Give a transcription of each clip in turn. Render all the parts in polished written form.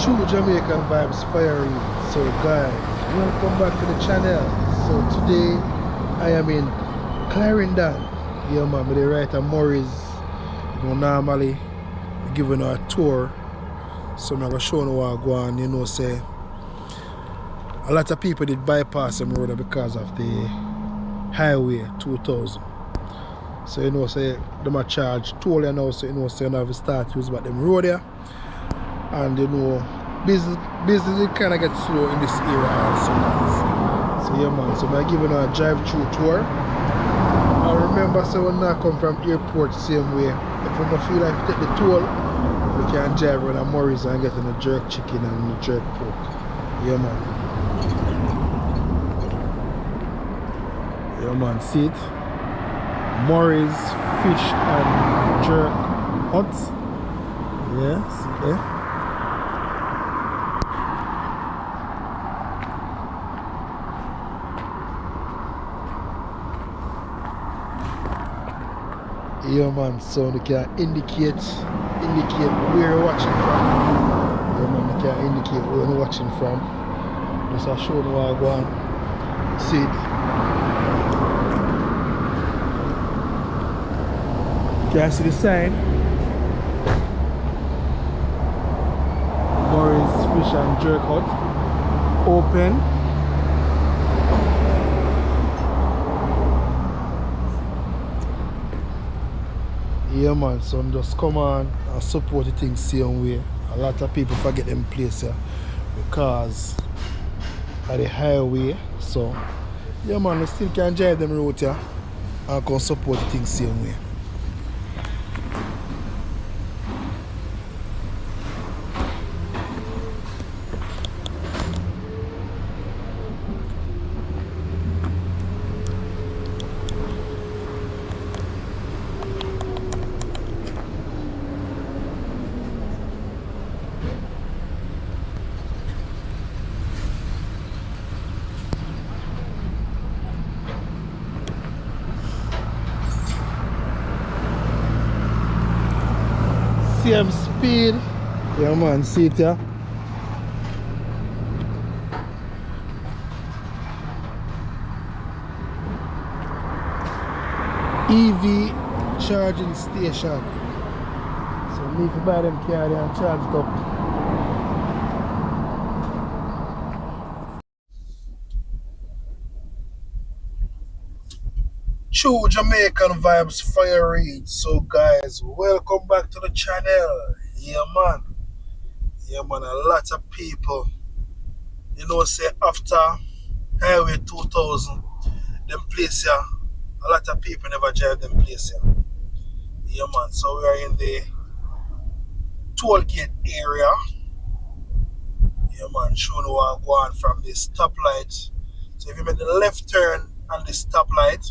True Jamaican Vibes, Fire Reid. So guys, welcome back to the channel. So today I am in Clarendon. Yeah man, with the writer Morris. You know, normally giving her a tour. So I'm gonna show you what I go on, you know, say a lot of people did bypass them road because of the highway 2000. So you know, say them a charge toll you now, so you know, say you have to start use about them road there. And you know, business kind of gets slow in this area also, guys. So yeah man, so I'm giving her a drive-through tour. I remember, so when I come from airport same way, if I don't feel like to take the toll, we can drive around a Morris and get a jerk chicken and a jerk pork. Yeah man. Yeah man, see it? Morris Fish and Jerk Hut. Yeah, see there? Yeah man, so they can indicate where you're watching from. Yeah man, they can indicate where you're watching from. Just I'll show you what I go on. See it. You can see the sign. Morris Fish and Jerk Hut. Open. Yeah man, so just come on and support the things same way. A lot of people forget them place here because of the highway. So yeah man, we still can drive them road here and can support the things same way. Same speed. Yeah man, see it here. EV charging station. So need to buy them car there and charge it up. True Jamaican Vibes, Fire Reid. So guys, welcome back to the channel. Yeah man. Yeah man, a lot of people, you know, say after Highway 2000, them place here, a lot of people never drive them place here. Yeah man, so we are in the toll gate area. Yeah man, showing you what I go on from the stoplight. So if you make the left turn on the stoplight,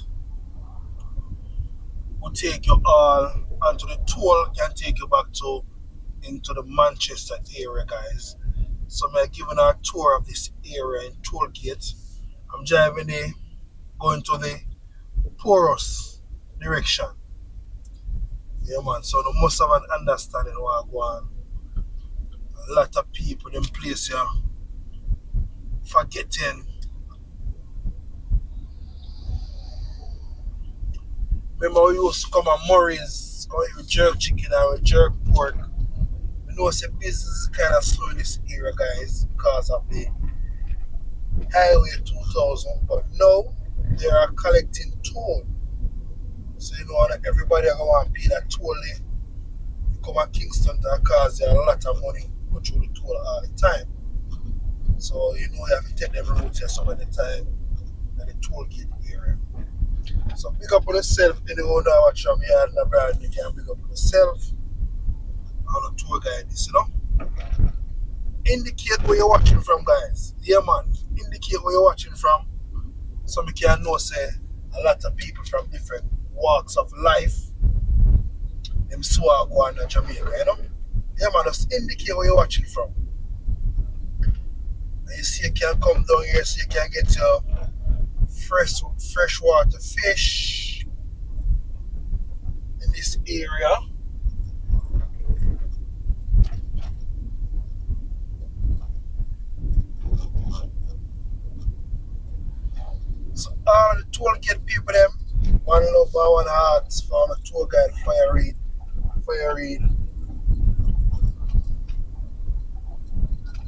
will take you all onto the toll, can take you back to into the Manchester area, guys. So I'm giving a tour of this area in toll gate. I'm driving the going to the Porous direction. Yeah man, so you must have an understanding what I go on. A lot of people in place here forgetting. Remember we used to come at Morris, go with jerk chicken and with jerk pork. You know, say business is kind of slow in this area, guys, because of the Highway 2000. But now they are collecting toll. So you know that everybody are going to pay that toll. You come at Kingston to cause there a lot of money go through the toll all the time. So you know you have to take them routes here some of the time at the toll gate area. So pick up on yourself, anyone that watch from here and abroad, you can pick up on yourself on a tour guide this, you know. Indicate where you're watching from, guys. Yeah man, indicate where you're watching from. So we can know say a lot of people from different walks of life them so are going to Jamaica, you know. Yeah man, just indicate where you're watching from. And you see you can come down here so you can get your freshwater fish in this area. all the tour get people them. One love and one heart for the tour guide Fire Reid. Fire Reid.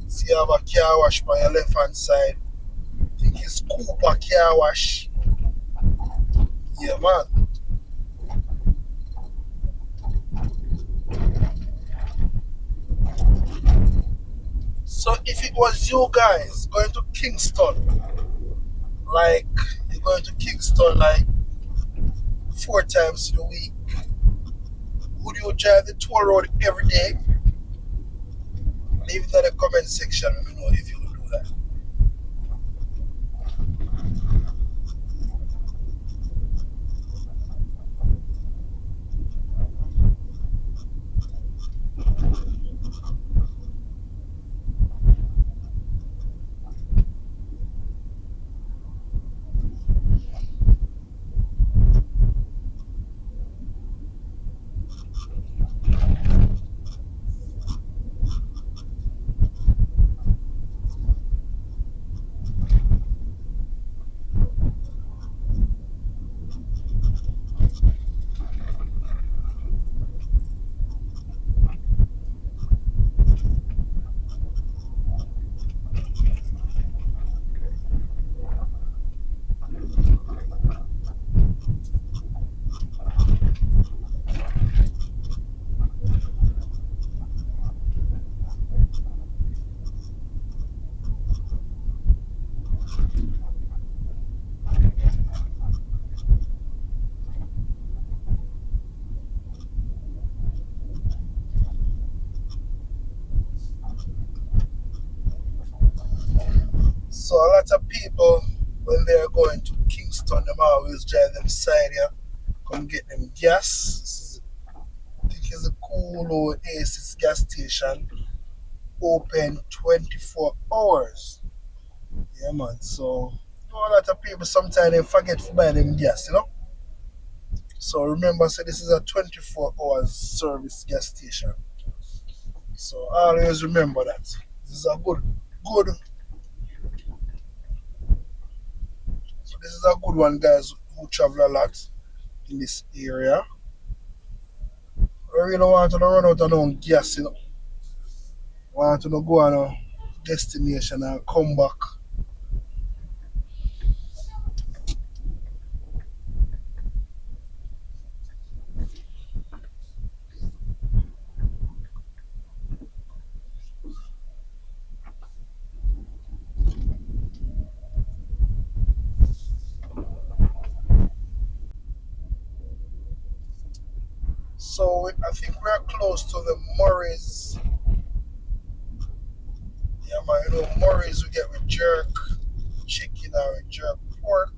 See you have a car wash by your left hand side. I think it's Cooper car wash. Yeah man. So if it was you guys going to Kingston, like you're going to Kingston like 4 times in a week, would you drive the tour road every day? Leave it in the comment section. Let me know if you would do that. So a lot of people when they're going to Kingston, them always drive them side here, come get them gas. I think it's a cool Oasis gas station, open 24 hours. Yeah man. So a lot of people sometimes they forget to buy them gas. So remember, say this is a 24 hours service gas station. So always remember that. This is a good. So this is a good one, guys, who travel a lot in this area. I really want to run out of no gas. Want to go on a destination and come back. So I think we're close to the Morris. Yeah, man, Morris we get with jerk chicken or with jerk pork.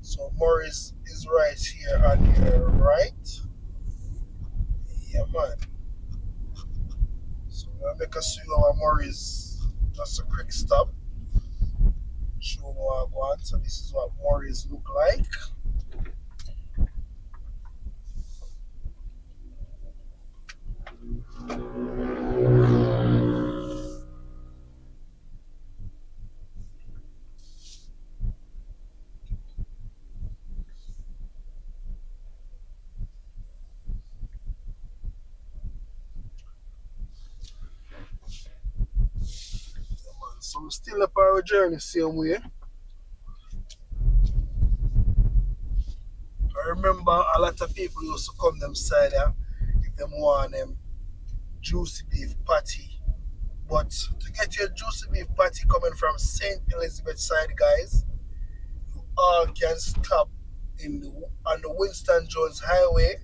So Morris is right here on your right. Yeah, man. So we'll make a swing over Morris. Just a quick stop. Show them what I want. So this is what Morris look like. Yeah, man. So we're still up our journey same way. I remember a lot of people used to come them side here if them want them juicy beef patty. But to get your juicy beef patty coming from St. Elizabeth side, guys, you all can stop on the Winston Jones Highway,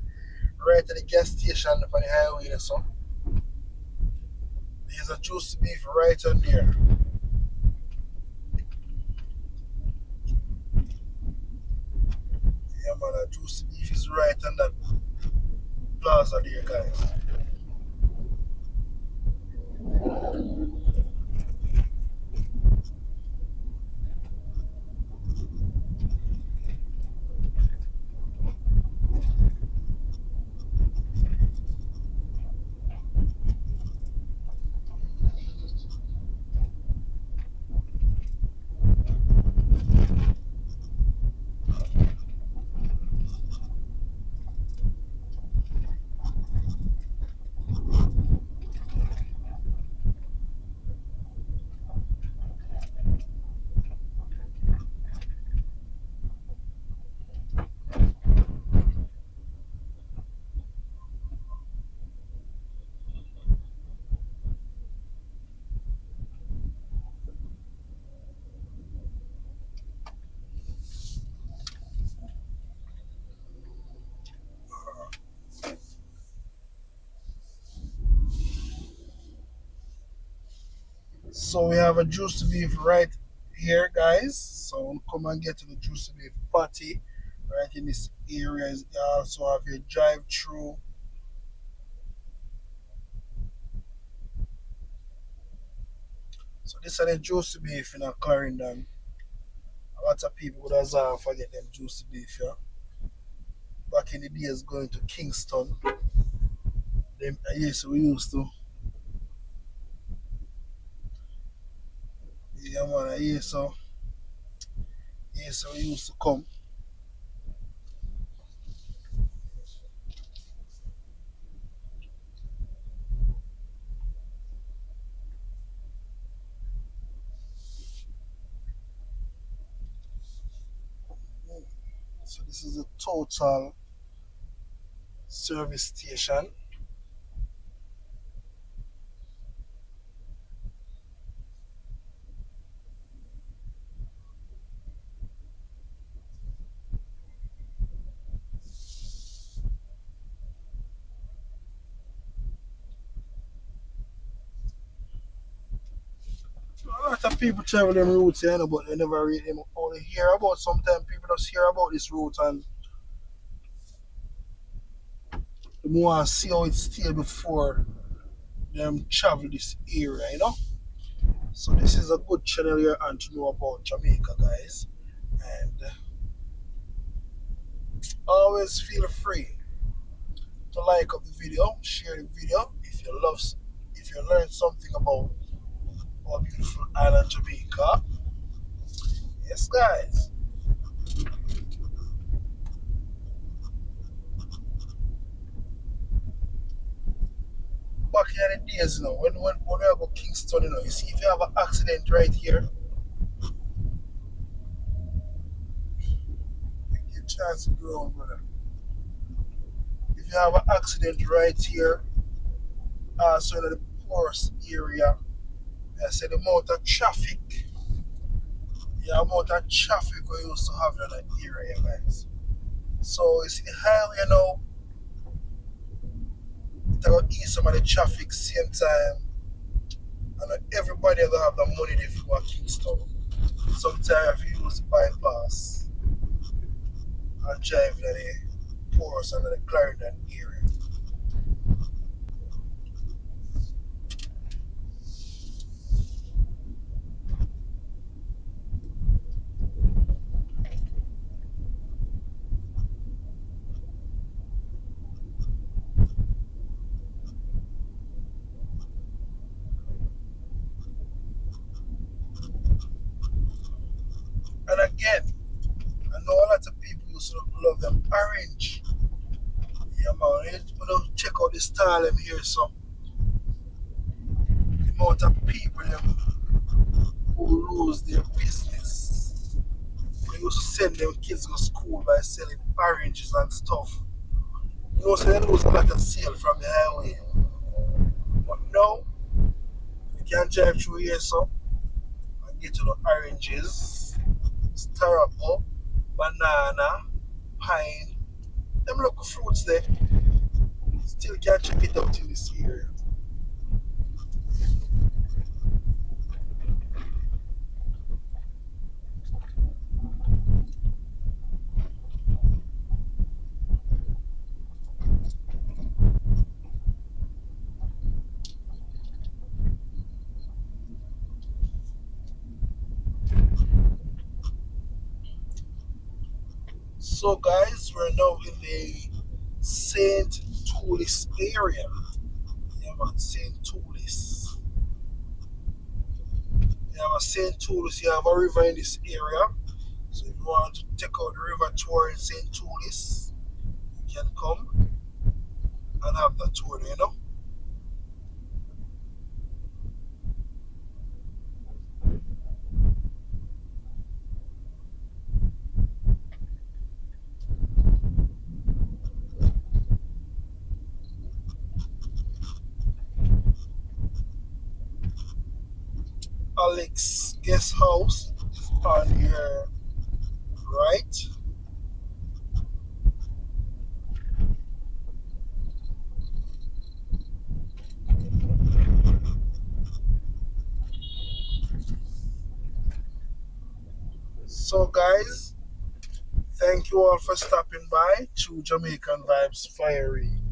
right at the gas station on the highway. So there's a juicy beef right on there. Yeah, man, a juicy beef is right on that plaza there, guys. So we have a juicy beef right here, guys. So we'll come and get to the juicy beef patty right in this area. You also have your drive-through. So this is the juicy beef in a Clarendon. A lot of people would have forget them juicy beef, yeah. Back in the days going to Kingston, them yes we used to. Yeah man, yes we used to come. So this is a total service station. A lot of people travel them routes, you know, but they never read them only hear about. Sometimes people just hear about this route and they want to see how it stay before them travel this area, you know. So this is a good channel here and to know about Jamaica, guys. And always feel free to like up the video, share the video if you learn something about our beautiful island Jamaica. Yes, guys. Back in the days, you know, when we go Kingston, you know, you see if you have an accident right here, you get a chance to go on, brother. If you have an accident right here, so in the poorest area, I said the amount of traffic, the amount of traffic we used to have in that area, guys. So it's the highway now, it will ease some of the traffic same time, and not everybody will have the money if you want Kingston. Sometimes if you use the bypass and drive to the poorest and the Clarendon area. And again, I know a lot of people used to love them orange. Yeah, man. You know, check out the style them here, so the amount of people them who lose their business. We used to send them kids to school by selling oranges and stuff. You know, so they lose a lot of sale from the highway. But now, you can drive through here, so and get to the oranges, starapple, banana, pine. Them local fruits there. Still can't check it out in this area. So, guys, we're now in the St. Toolis area. Yeah, man, St. Toolis. You have a St. Toolis, you have a river in this area. So, if you want to take out the river tour in St. Toolis, you can come and have that tour, you know. Alex Guest House is on your right. So, guys, thank you all for stopping by. True Jamaican Vibes, Fire Reid.